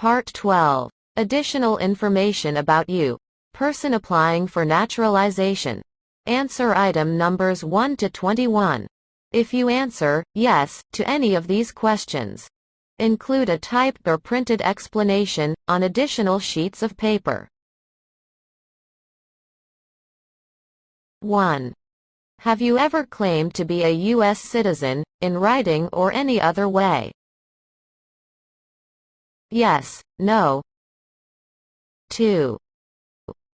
Part 12. Additional information about you. Person applying for naturalization. Answer item numbers 1 to 21. If you answer yes to any of these questions, include a typed or printed explanation on additional sheets of paper. 1. Have you ever claimed to be a U.S. citizen, in writing or any other way? Yes, no. 2.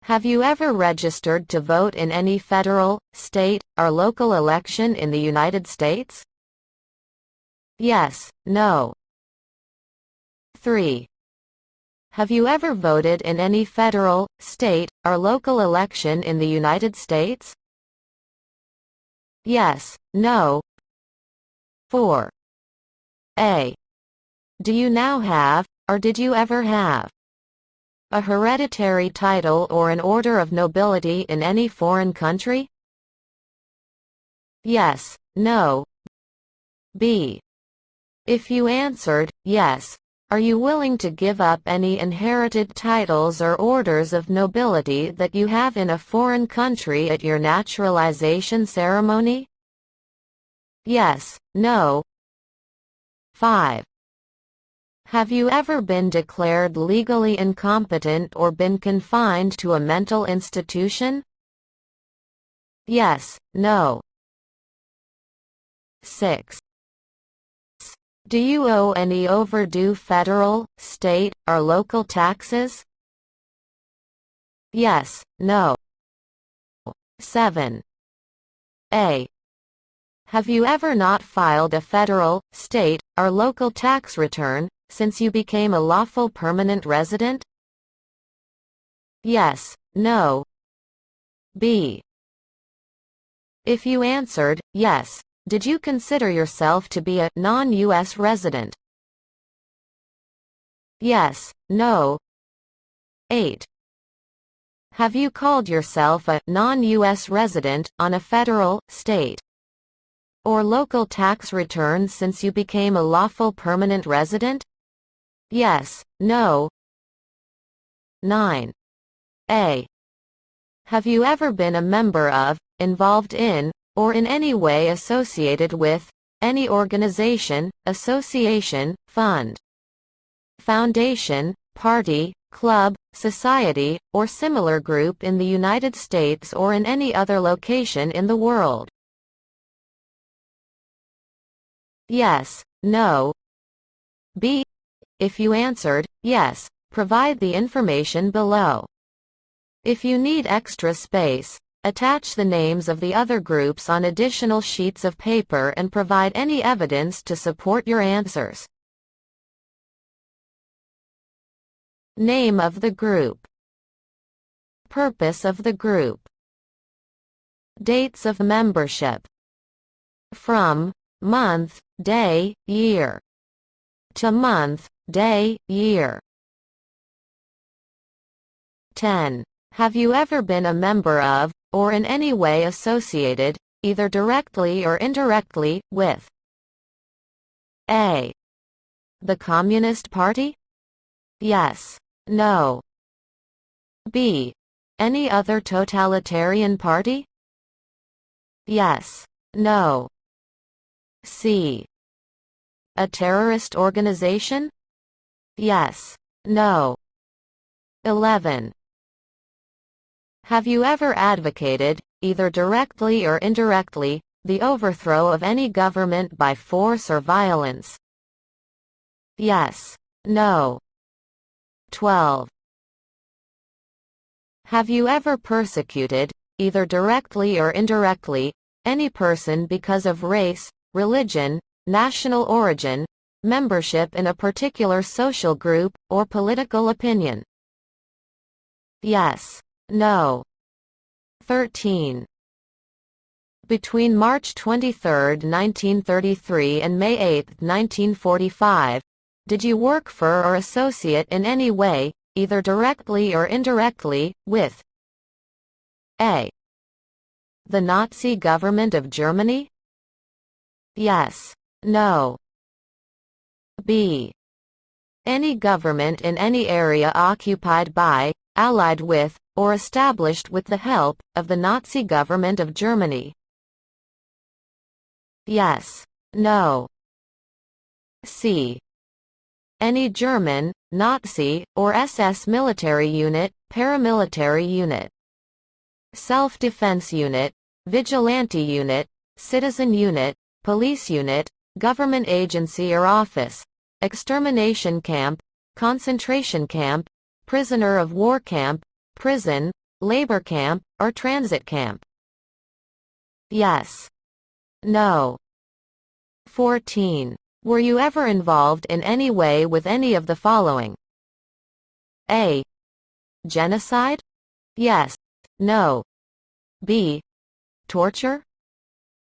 Have you ever registered to vote in any federal, state, or local election in the United States? Yes, no. 3. Have you ever voted in any federal, state, or local election in the United States? Yes, no. 4. A. Do you now have, or did you ever have, a hereditary title or an order of nobility in any foreign country? Yes, no. B. If you answered yes, are you willing to give up any inherited titles or orders of nobility that you have in a foreign country at your naturalization ceremony? Yes, no. 5. Have you ever been declared legally incompetent or been confined to a mental institution? Yes, no. 6. Do you owe any overdue federal, state, or local taxes? Yes, no. 7. A. Have you ever not filed a federal, state, or local tax return since you became a lawful permanent resident? Yes, no. B. If you answered yes, did you consider yourself to be a non-U.S. resident? Yes, no. 8. Have you called yourself a non-U.S. resident on a federal, state, or local tax return since you became a lawful permanent resident? Yes, no. 9. A. Have you ever been a member of, involved in, or in any way associated with, any organization, association, fund, foundation, party, club, society, or similar group in the United States or in any other location in the world? Yes, no. B. If you answered yes, provide the information below. If you need extra space, attach the names of the other groups on additional sheets of paper and provide any evidence to support your answers. Name of the group. Purpose of the group. Dates of membership. From month, day, year to month, day, year. 10. Have you ever been a member of, or in any way associated, either directly or indirectly, with A. The Communist Party? Yes, no. B. Any other totalitarian party? Yes, no. C. A terrorist organization? Yes, no. 11. Have you ever advocated, either directly or indirectly, the overthrow of any government by force or violence? Yes, no. 12. Have you ever persecuted, either directly or indirectly, any person because of race, religion, national origin, membership in a particular social group, or political opinion? Yes, no. 13. Between March 23, 1933 and May 8, 1945, did you work for or associate in any way, either directly or indirectly, with A. The Nazi government of Germany? Yes, no. B. Any government in any area occupied by, allied with, or established with the help of the Nazi government of Germany. Yes. No. C. Any German, Nazi, or SS military unit, paramilitary unit, self-defense unit, vigilante unit, citizen unit, police unit, government agency or office, extermination camp, concentration camp, prisoner of war camp, prison, labor camp, or transit camp. Yes. No. 14. Were you ever involved in any way with any of the following? A. Genocide? Yes. No. B. Torture?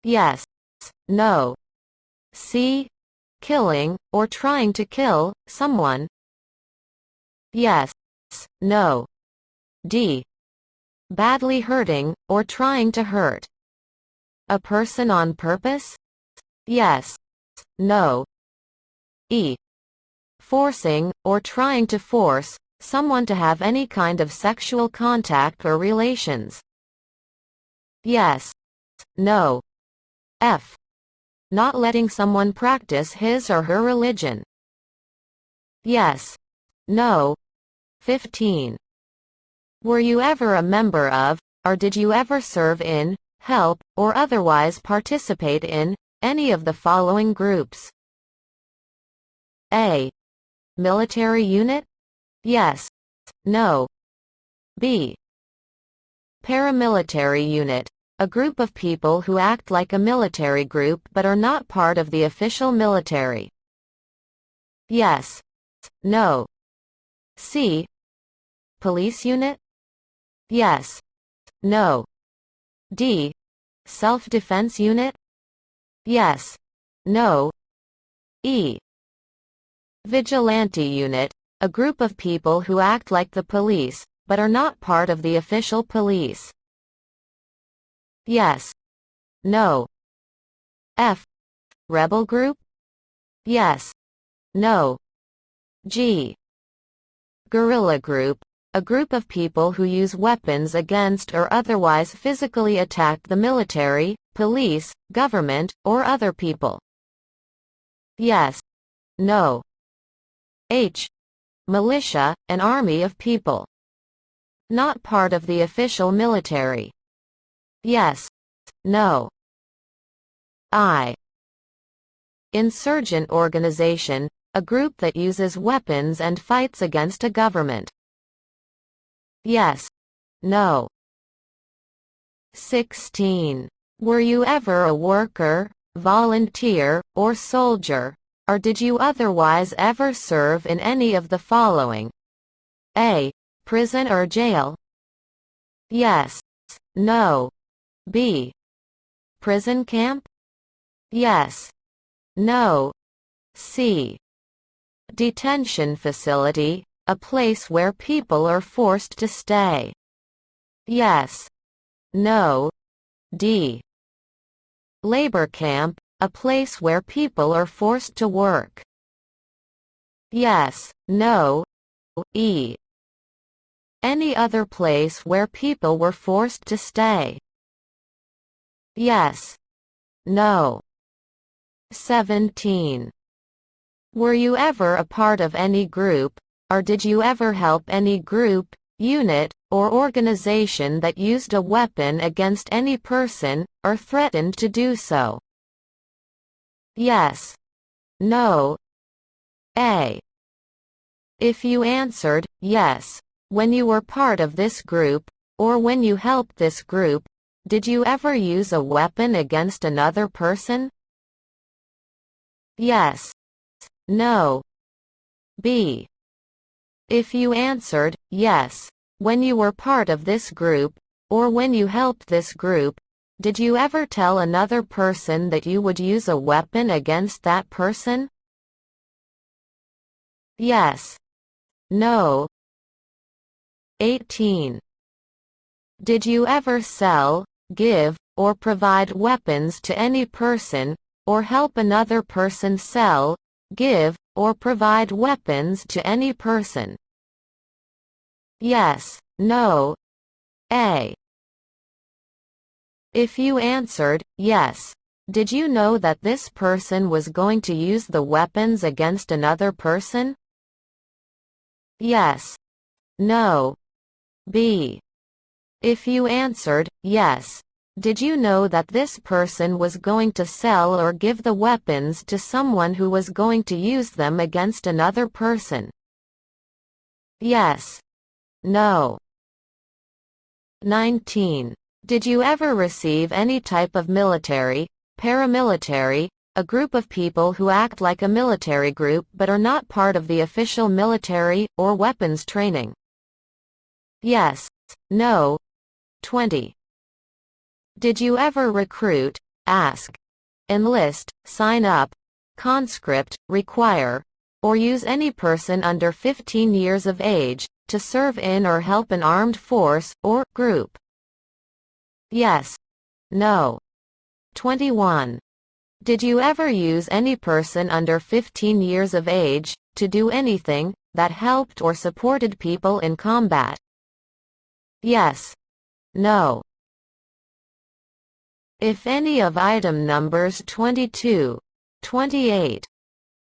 Yes. No. C. Killing, or trying to kill, someone? Yes. No. D. Badly hurting, or trying to hurt a person on purpose? Yes. No. E. Forcing, or trying to force, someone to have any kind of sexual contact or relations? Yes. No. F. Not letting someone practice his or her religion? Yes. No. 15. Were you ever a member of, or did you ever serve in, help, or otherwise participate in, any of the following groups? A. Military unit? Yes. No. B. Paramilitary unit, a group of people who act like a military group but are not part of the official military? Yes. No. C. Police unit? Yes. No. D. Self-defense unit? Yes. No. E. Vigilante unit, a group of people who act like the police, but are not part of the official police? Yes. No. F. Rebel group? Yes. No. G. Guerrilla group, a group of people who use weapons against or otherwise physically attack the military, police, government, or other people? Yes. No. H. Militia, an army of people not part of the official military? Yes. No. I. Insurgent organization, a group that uses weapons and fights against a government? Yes. No. 16. Were you ever a worker, volunteer, or soldier, or did you otherwise ever serve in any of the following? A. Prison or jail? Yes. No. B. Prison camp? Yes. No. C. Detention facility, a place where people are forced to stay? Yes. No. D. Labor camp, a place where people are forced to work? Yes. No. E. Any other place where people were forced to stay? Yes. No. 17. Were you ever a part of any group, or did you ever help any group, unit, or organization that used a weapon against any person, or threatened to do so? Yes. No. A. If you answered, yes, when you were part of this group, or when you helped this group, did you ever use a weapon against another person? Yes. No. B. If you answered, yes, when you were part of this group, or when you helped this group, did you ever tell another person that you would use a weapon against that person? Yes. No. 18. Did you ever sell, give, or provide weapons to any person, or help another person sell, give, or provide weapons to any person? Yes, no. A. If you answered, yes, did you know that this person was going to use the weapons against another person? Yes. No. B. If you answered, yes, did you know that this person was going to sell or give the weapons to someone who was going to use them against another person? Yes. No. 19. Did you ever receive any type of military, paramilitary, a group of people who act like a military group but are not part of the official military or weapons training? Yes. No. 20. Did you ever recruit, ask, enlist, sign up, conscript, require, or use any person under 15 years of age to serve in or help an armed force or group? Yes. No. 21. Did you ever use any person under 15 years of age to do anything that helped or supported people in combat? Yes. No. If any of item numbers 22, 28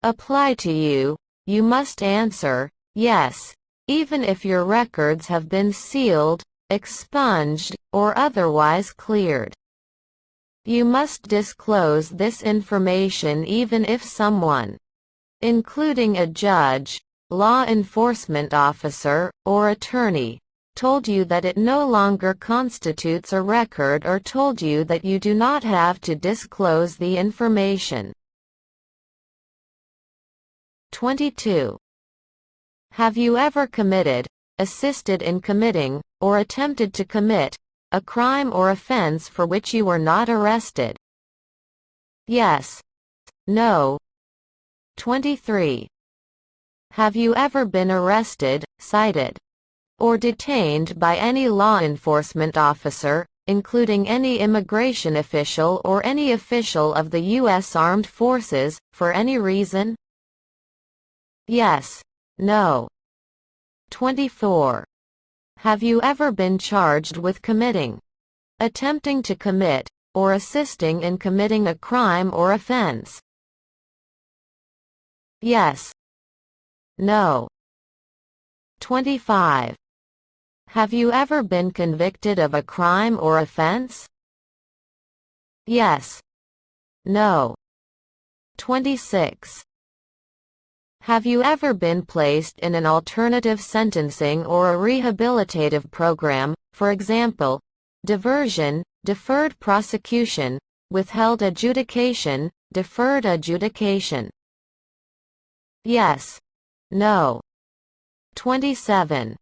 apply to you, you must answer yes, even if your records have been sealed, expunged, or otherwise cleared. You must disclose this information even if someone, including a judge, law enforcement officer, or attorney, told you that it no longer constitutes a record or told you that you do not have to disclose the information. 22. Have you ever committed, assisted in committing, or attempted to commit a crime or offense for which you were not arrested? Yes. No. 23. Have you ever been arrested, cited, or detained by any law enforcement officer, including any immigration official or any official of the U.S. Armed Forces, for any reason? Yes. No. 24. Have you ever been charged with committing, attempting to commit, or assisting in committing a crime or offense? Yes. No. 25. Have you ever been convicted of a crime or offense? Yes. No. 26. Have you ever been placed in an alternative sentencing or a rehabilitative program, for example, diversion, deferred prosecution, withheld adjudication, deferred adjudication? Yes. No. 27.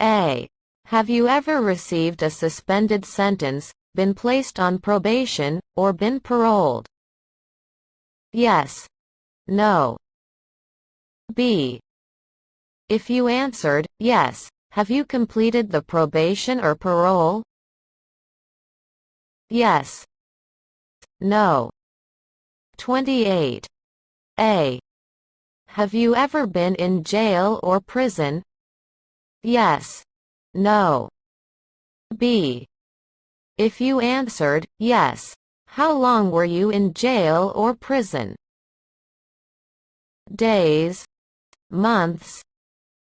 A. Have you ever received a suspended sentence, been placed on probation, or been paroled? Yes. No. B. If you answered, yes, have you completed the probation or parole? Yes. No. 28. A. Have you ever been in jail or prison? Yes. No. B. If you answered, yes, how long were you in jail or prison? Days, months,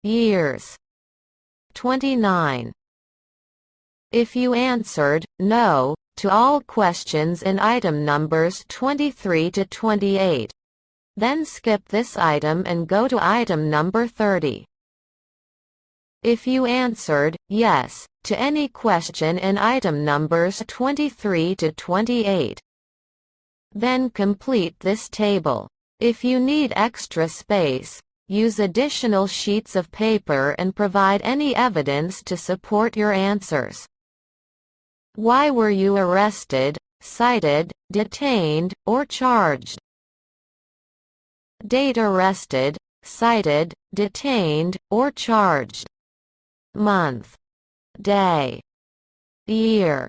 years. 29. If you answered, no, to all questions in item numbers 23 to 28, then skip this item and go to item number 30. If you answered, yes, to any question in item numbers 23 to 28, then complete this table. If you need extra space, use additional sheets of paper and provide any evidence to support your answers. Why were you arrested, cited, detained, or charged? Date arrested, cited, detained, or charged. Month. Day. Year.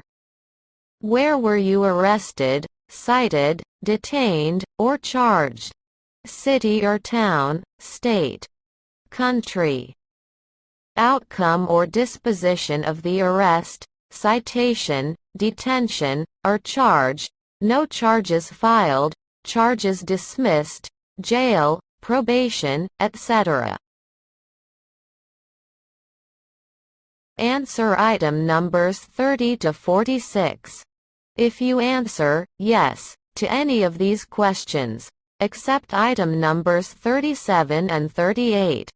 Where were you arrested, cited, detained, or charged? city or town, state, country. Outcome or disposition of the arrest, citation, detention, or charge, no charges filed, charges dismissed, jail, probation, etc. Answer item numbers 30 to 46. If you answer yes to any of these questions, accept item numbers 37 and 38.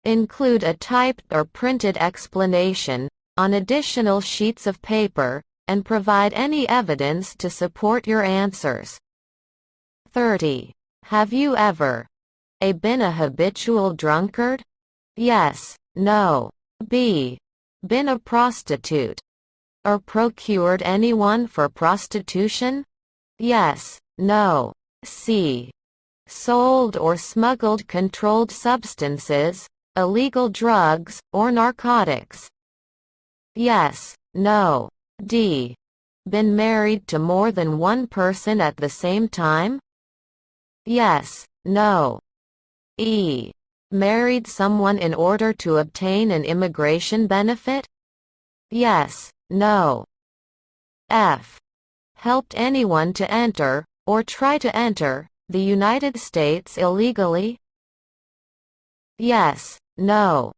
Include a typed or printed explanation on additional sheets of paper, and provide any evidence to support your answers. 30. Have you ever A. Been a habitual drunkard? Yes, no. B. Been a prostitute? Or procured anyone for prostitution? Yes, no. C. Sold or smuggled controlled substances, illegal drugs, or narcotics? Yes, no. D. Been married to more than one person at the same time? Yes, no. E. Married someone in order to obtain an immigration benefit? Yes, no. F. Helped anyone to enter, or try to enter, the United States illegally? Yes, no.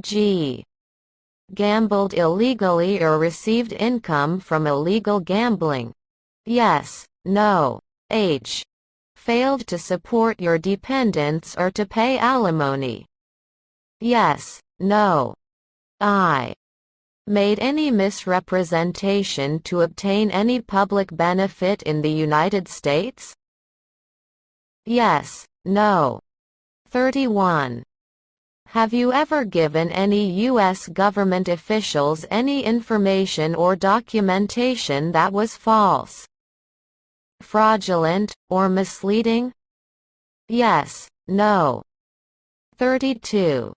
G. Gambled illegally or received income from illegal gambling? Yes, no. H. Failed to support your dependents or to pay alimony? Yes, no. I. Made any misrepresentation to obtain any public benefit in the United States? Yes, no. 31. Have you ever given any U.S. government officials any information or documentation that was false, fraudulent, or misleading? Yes, no. 32.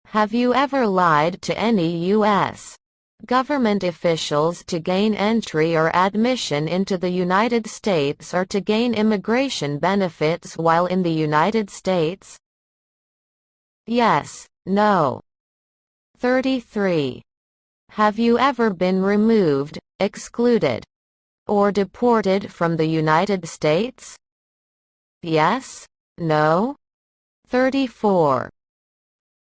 Have you ever lied to any U.S. government officials to gain entry or admission into the United States or to gain immigration benefits while in the United States? Yes, no. 33. Have you ever been removed, excluded, or deported from the United States? Yes, no. 34.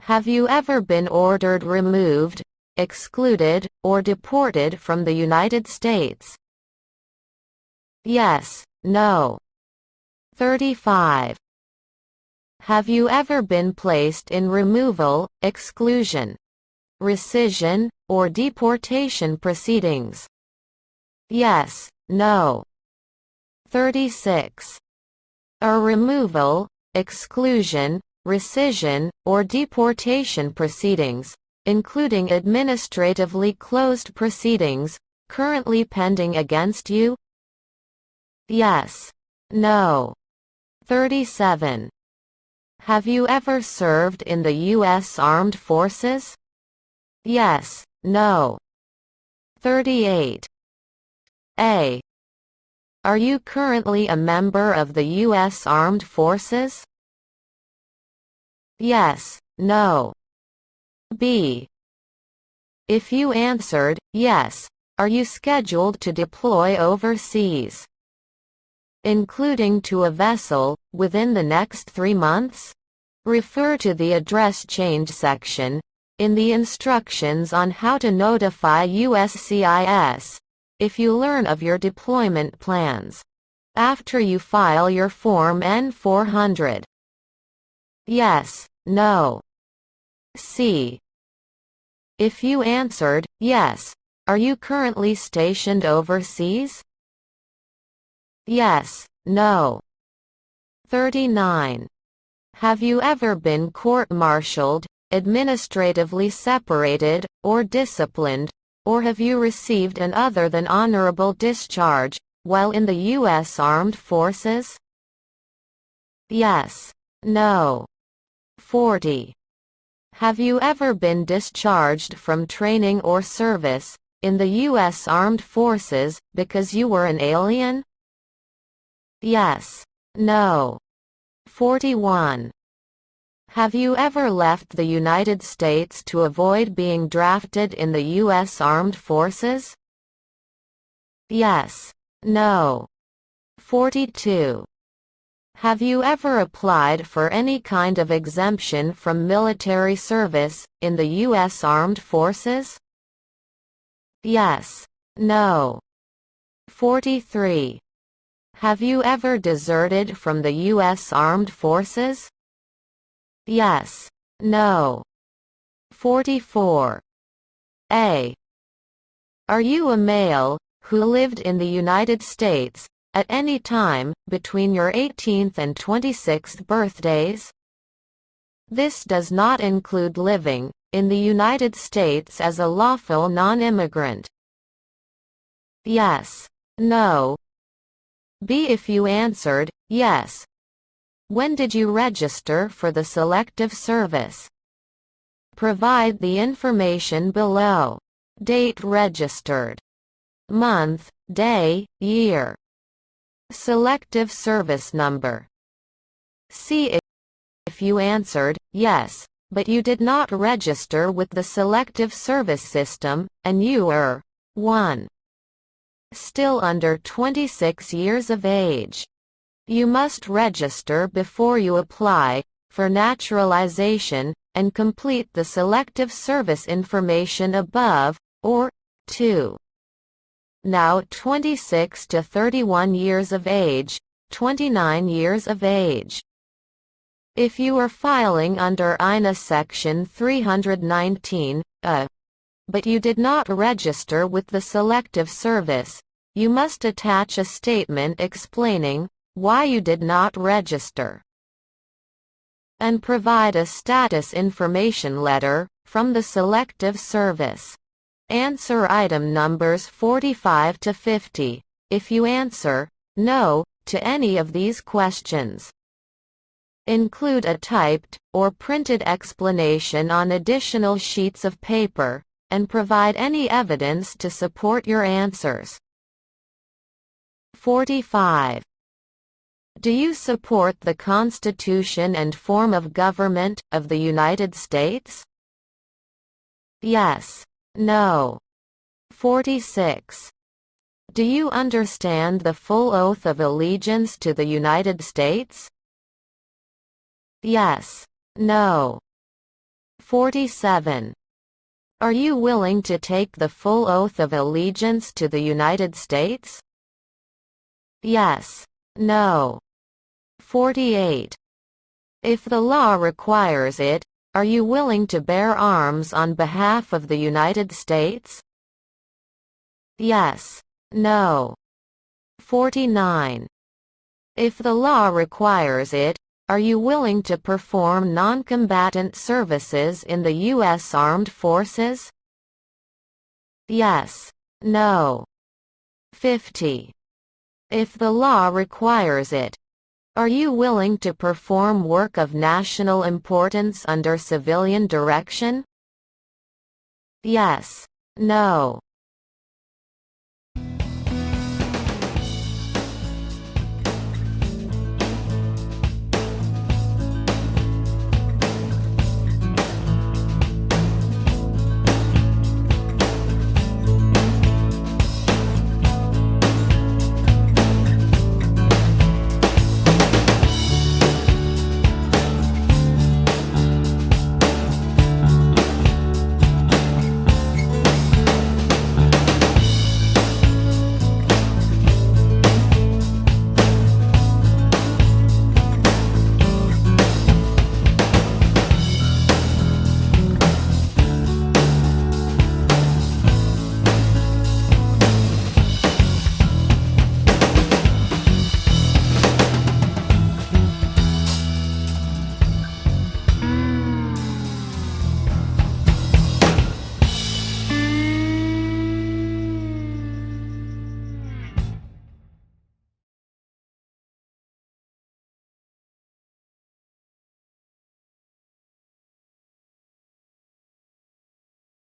Have you ever been ordered removed, excluded, or deported from the United States? Yes, no. 35. Have you ever been placed in removal, exclusion, rescission, or deportation proceedings? Yes, no. 36. A removal, exclusion, rescission, or deportation proceedings, including administratively closed proceedings, currently pending against you? Yes, no. 37. Have you ever served in the U.S. Armed Forces? Yes, no. 38. A. Are you currently a member of the U.S. Armed Forces? Yes, no. B. If you answered yes, are you scheduled to deploy overseas, including to a vessel, within the next 3 months? Refer to the address change section in the instructions on how to notify USCIS if you learn of your deployment plans after you file your Form N-400. Yes, no. C. If you answered yes, are you currently stationed overseas? Yes, no. 39. Have you ever been court-martialed, administratively separated, or disciplined, or have you received an other than honorable discharge while in the U.S. Armed Forces? Yes, no. 40. Have you ever been discharged from training or service in the U.S. Armed Forces because you were an alien? Yes, no. 41. Have you ever left the United States to avoid being drafted in the U.S. Armed Forces? Yes. No. 42. Have you ever applied for any kind of exemption from military service in the U.S. Armed Forces? Yes. No. 43. Have you ever deserted from the U.S. Armed Forces? Yes. No. 44. A. Are you a male who lived in the United States at any time between your 18th and 26th birthdays? This does not include living in the United States as a lawful non-immigrant. Yes. No. B. If you answered yes, when did you register for the Selective Service? Provide the information below. Date registered. Month, day, year. Selective Service number. C. If you answered yes, but you did not register with the Selective Service system, and you were 1. Still under 26 years of age. You must register before you apply for naturalization and complete the Selective Service information above, or 2. Now 26 to 31 years of age, 29 years of age. If you are filing under INA Section 319, but you did not register with the Selective Service, you must attach a statement explaining why you did not register, and provide a status information letter from the Selective Service. Answer item numbers 45 to 50, if you answer no to any of these questions. Include a typed or printed explanation on additional sheets of paper, and provide any evidence to support your answers. 45. Do you support the Constitution and form of government of the United States? Yes. No. 46. Do you understand the full oath of allegiance to the United States? Yes. No. 47. Are you willing to take the full oath of allegiance to the United States? Yes. No. 48. If the law requires it, are you willing to bear arms on behalf of the United States? Yes. No. 49. If the law requires it, are you willing to perform non-combatant services in the U.S. Armed Forces? Yes. No. 50. If the law requires it, are you willing to perform work of national importance under civilian direction? Yes. No.